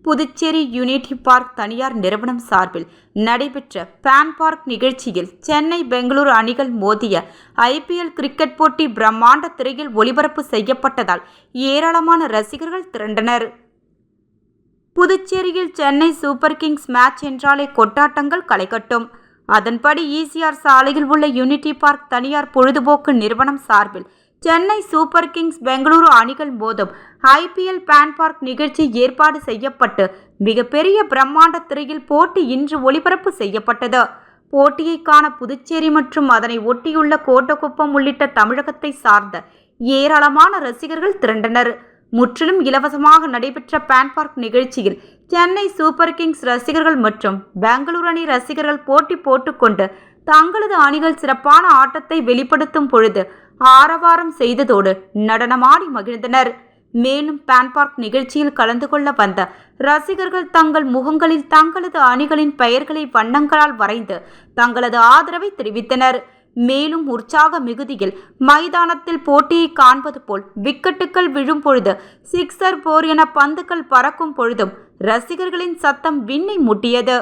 Puducherry unity park தனியார் நிறுவனம் சார்பில் நடைபெற்ற பேன் பார்க் நிகழ்ச்சியில் சென்னை பெங்களூரு அணிகள் மோதிய ஐபிஎல் கிரிக்கெட் போட்டி பிரம்மாண்ட திரையில் ஒளிபரப்பு செய்யப்பட்டதால் ஏராளமான ரசிகர்கள் திரண்டனர். புதுச்சேரியில் சென்னை சூப்பர் கிங்ஸ் மேட்ச் என்றாலே கொண்டாட்டங்கள் களைகட்டும். அதன்படி ஈசிஆர் சாலையில் உள்ள யூனிட்டி பார்க் தனியார் பொழுதுபோக்கு நிறுவனம் சார்பில் சென்னை சூப்பர் கிங்ஸ் பெங்களூரு அணிகள் மோதும் ஐபிஎல் பேன் பார்க் நிகழ்ச்சி ஏற்பாடு செய்யப்பட்டு மிகப்பெரிய பிரம்மாண்ட திரையில் போட்டி இன்று ஒளிபரப்பு செய்யப்பட்டது. போட்டியை காண புதுச்சேரி மற்றும் அதனை ஒட்டியுள்ள கோட்டக்குப்பம் உள்ளிட்ட தமிழகத்தை சார்ந்த ஏராளமான ரசிகர்கள் திரண்டனர். முற்றிலும் இலவசமாக நடைபெற்ற பேன் பார்க் நிகழ்ச்சியில் சென்னை சூப்பர் கிங்ஸ் ரசிகர்கள் மற்றும் பெங்களூரு அணி ரசிகர்கள் போட்டி போட்டுக்கொண்டு தங்களது அணிகள் சிறப்பான ஆட்டத்தை வெளிப்படுத்தும் பொழுது ஆரவாரம் செய்ததோடு நடனமாடி மகிழ்ந்தனர். மேலும் பேன் பார்க் நிகழ்ச்சியில் கலந்து கொள்ள வந்த ரசிகர்கள் தங்கள் முகங்களில் தங்களது அணிகளின் பெயர்களை வண்ணங்களால் வரைந்து தங்களது ஆதரவை தெரிவித்தனர். மேலும் உற்சாக மிகுதியில் மைதானத்தில் போட்டியை காண்பது போல் விக்கெட்டுகள் விழும் பொழுது சிக்ஸர் போர் என பந்துகள் பறக்கும் பொழுதும் ரசிகர்களின் சத்தம் விண்ணை முட்டியது.